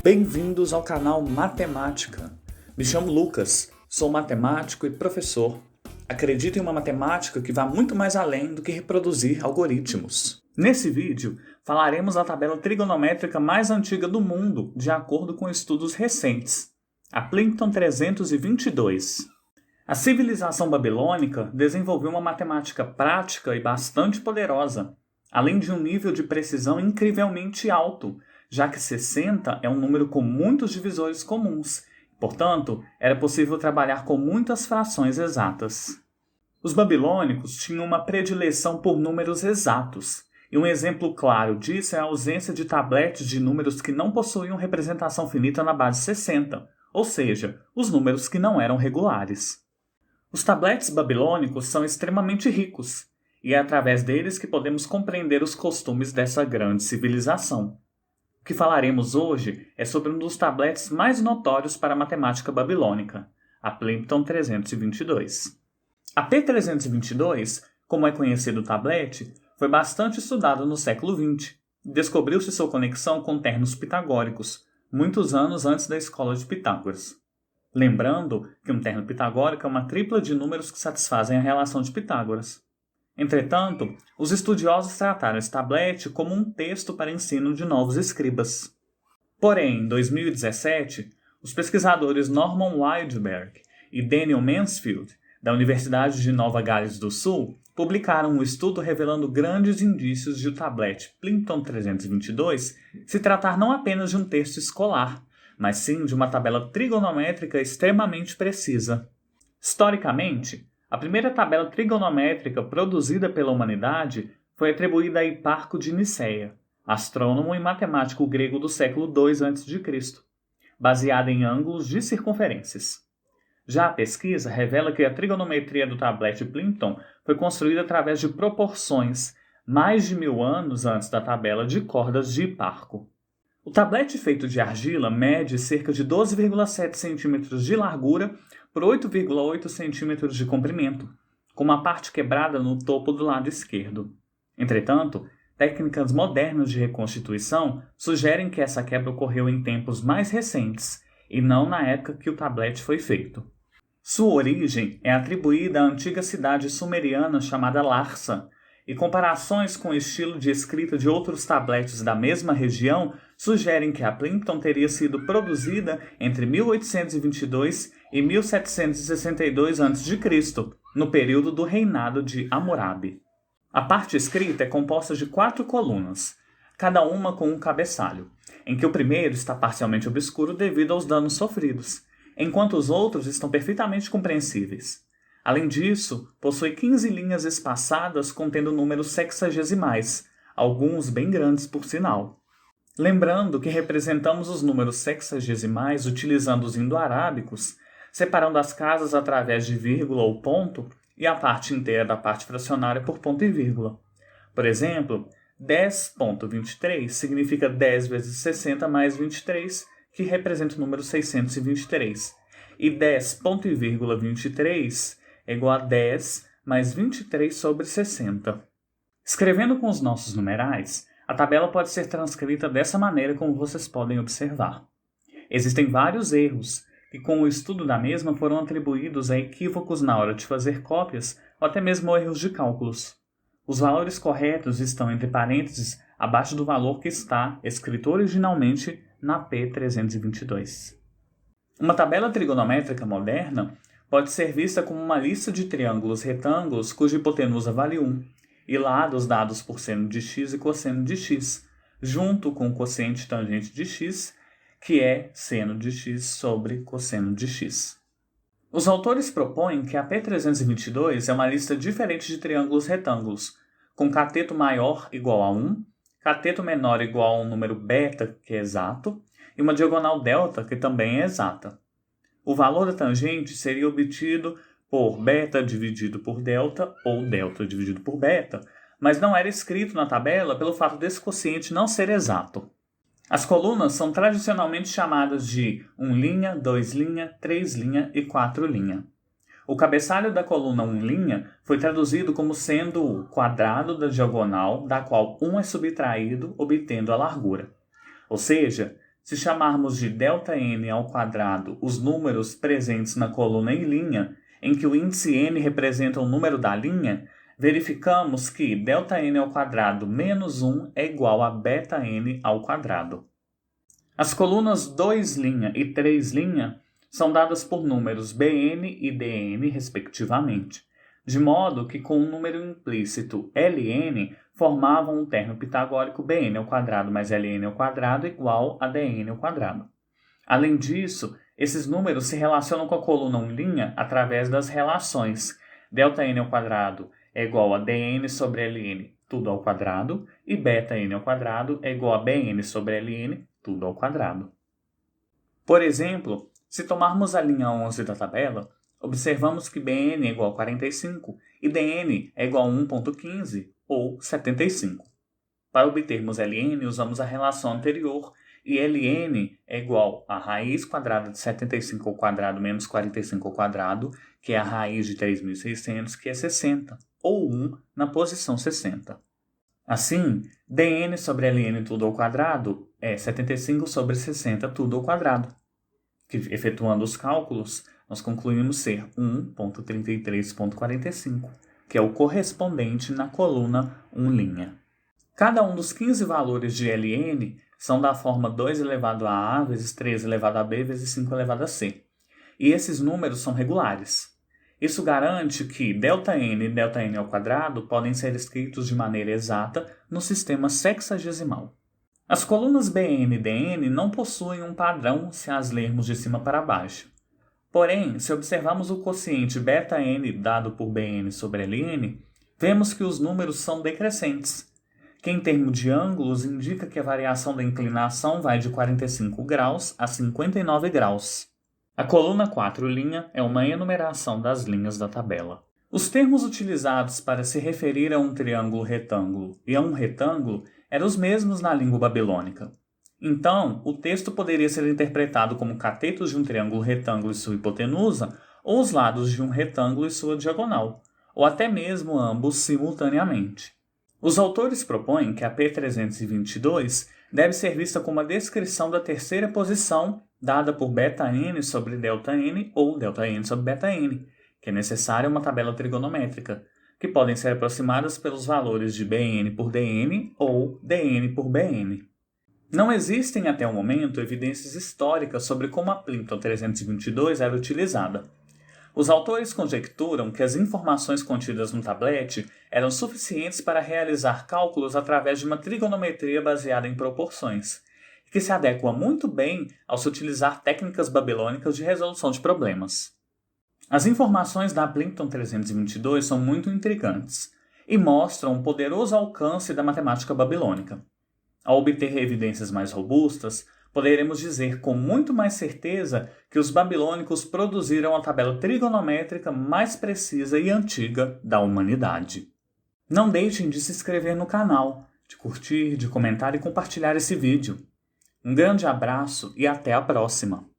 Bem-vindos ao canal Matemática. Me chamo Lucas, sou matemático e professor. Acredito em uma matemática que vá muito mais além do que reproduzir algoritmos. Nesse vídeo, falaremos da tabela trigonométrica mais antiga do mundo, de acordo com estudos recentes, a Plimpton 322. A civilização babilônica desenvolveu uma matemática prática e bastante poderosa, além de um nível de precisão incrivelmente alto, já que 60 é um número com muitos divisores comuns, portanto, era possível trabalhar com muitas frações exatas. Os babilônicos tinham uma predileção por números exatos, e um exemplo claro disso é a ausência de tabletes de números que não possuíam representação finita na base 60, ou seja, os números que não eram regulares. Os tabletes babilônicos são extremamente ricos, e é através deles que podemos compreender os costumes dessa grande civilização. O que falaremos hoje é sobre um dos tabletes mais notórios para a matemática babilônica, a Plimpton 322. A P322, como é conhecido o tablete, foi bastante estudado no século XX. Descobriu-se sua conexão com termos pitagóricos, muitos anos antes da escola de Pitágoras. Lembrando que um termo pitagórico é uma tripla de números que satisfazem a relação de Pitágoras. Entretanto, os estudiosos trataram esse tablete como um texto para ensino de novos escribas. Porém, em 2017, os pesquisadores Norman Widerberg e Daniel Mansfield, da Universidade de Nova Gales do Sul, publicaram um estudo revelando grandes indícios de o tablete Plimpton 322 se tratar não apenas de um texto escolar, mas sim de uma tabela trigonométrica extremamente precisa. Historicamente, a primeira tabela trigonométrica produzida pela humanidade foi atribuída a Hiparco de Niceia, astrônomo e matemático grego do século II a.C., baseada em ângulos de circunferências. Já a pesquisa revela que a trigonometria do tablete Plimpton foi construída através de proporções mais de 1000 anos antes da tabela de cordas de Hiparco. O tablete feito de argila mede cerca de 12,7 cm de largura por 8,8 cm de comprimento, com uma parte quebrada no topo do lado esquerdo. Entretanto, técnicas modernas de reconstituição sugerem que essa quebra ocorreu em tempos mais recentes, e não na época que o tablete foi feito. Sua origem é atribuída à antiga cidade sumeriana chamada Larsa, e comparações com o estilo de escrita de outros tabletes da mesma região sugerem que a Plimpton teria sido produzida entre 1822 e 1762 a.C., no período do reinado de Hammurabi. A parte escrita é composta de 4 colunas, cada uma com um cabeçalho, em que o primeiro está parcialmente obscuro devido aos danos sofridos, enquanto os outros estão perfeitamente compreensíveis. Além disso, possui 15 linhas espaçadas contendo números sexagesimais, alguns bem grandes por sinal. Lembrando que representamos os números sexagesimais utilizando os indo-arábicos, separando as casas através de vírgula ou ponto e a parte inteira da parte fracionária por ponto e vírgula. Por exemplo, 10.23 significa 10 vezes 60 mais 23, que representa o número 623, e 10.23 é igual a 10 mais 23 sobre 60. Escrevendo com os nossos numerais, a tabela pode ser transcrita dessa maneira como vocês podem observar. Existem vários erros que com o estudo da mesma foram atribuídos a equívocos na hora de fazer cópias ou até mesmo erros de cálculos. Os valores corretos estão entre parênteses abaixo do valor que está escrito originalmente na P322. Uma tabela trigonométrica moderna pode ser vista como uma lista de triângulos retângulos cuja hipotenusa vale 1, e lados dados por seno de x e cosseno de x, junto com o quociente tangente de x, que é seno de x sobre cosseno de x. Os autores propõem que a P322 é uma lista diferente de triângulos retângulos, com cateto maior igual a 1, cateto menor igual a um número beta, que é exato, e uma diagonal delta, que também é exata. O valor da tangente seria obtido por beta dividido por delta ou delta dividido por beta, mas não era escrito na tabela pelo fato desse quociente não ser exato. As colunas são tradicionalmente chamadas de 1', 2', 3' e 4'. O cabeçalho da coluna 1' foi traduzido como sendo o quadrado da diagonal da qual 1 é subtraído, obtendo a largura. Ou seja, Se chamarmos de ΔN² os números presentes na coluna em linha, em que o índice n representa o número da linha, verificamos que ΔN² menos 1 é igual a βn². As colunas 2' e 3' são dadas por números bn e dn, respectivamente, de modo que com um número implícito Ln formavam um termo pitagórico bn² mais Ln² igual a dn². Além disso, esses números se relacionam com a coluna unlinha através das relações ΔN² é igual a dn sobre Ln, tudo ao quadrado, e βn² é igual a bn sobre Ln, tudo ao quadrado. Por exemplo, se tomarmos a linha 11 da tabela, observamos que bn é igual a 45 e dn é igual a 1,15 ou 75. Para obtermos Ln, usamos a relação anterior e Ln é igual a raiz quadrada de 75 ao quadrado menos 45 ao quadrado, que é a raiz de 3.600, que é 60, ou 1 na posição 60. Assim, dn sobre Ln tudo ao quadrado é 75 sobre 60 tudo ao quadrado, que, efetuando os cálculos, nós concluímos ser 1,33,45, que é o correspondente na coluna 1'. Cada um dos 15 valores de Ln são da forma 2 elevado a A vezes 3 elevado a B vezes 5 elevado a C, e esses números são regulares. Isso garante que ΔN e ΔN² podem ser escritos de maneira exata no sistema sexagesimal. As colunas bn e dn não possuem um padrão se as lermos de cima para baixo. Porém, se observarmos o quociente βn dado por bn sobre Ln, vemos que os números são decrescentes, que em termos de ângulos indica que a variação da inclinação vai de 45 graus a 59 graus. A coluna 4' é uma enumeração das linhas da tabela. Os termos utilizados para se referir a um triângulo retângulo e a um retângulo eram os mesmos na língua babilônica. Então, o texto poderia ser interpretado como catetos de um triângulo retângulo e sua hipotenusa, ou os lados de um retângulo e sua diagonal, ou até mesmo ambos simultaneamente. Os autores propõem que a P322 deve ser vista como a descrição da terceira posição dada por βn sobre ΔN ou ΔN sobre βn, que é necessária uma tabela trigonométrica, que podem ser aproximadas pelos valores de bn por dn ou dn por bn. Não existem até o momento evidências históricas sobre como a Plimpton 322 era utilizada. Os autores conjecturam que as informações contidas no tablete eram suficientes para realizar cálculos através de uma trigonometria baseada em proporções, que se adequa muito bem ao se utilizar técnicas babilônicas de resolução de problemas. As informações da Plimpton 322 são muito intrigantes e mostram o poderoso alcance da matemática babilônica. Ao obter evidências mais robustas, poderemos dizer com muito mais certeza que os babilônicos produziram a tabela trigonométrica mais precisa e antiga da humanidade. Não deixem de se inscrever no canal, de curtir, de comentar e compartilhar esse vídeo. Um grande abraço e até a próxima!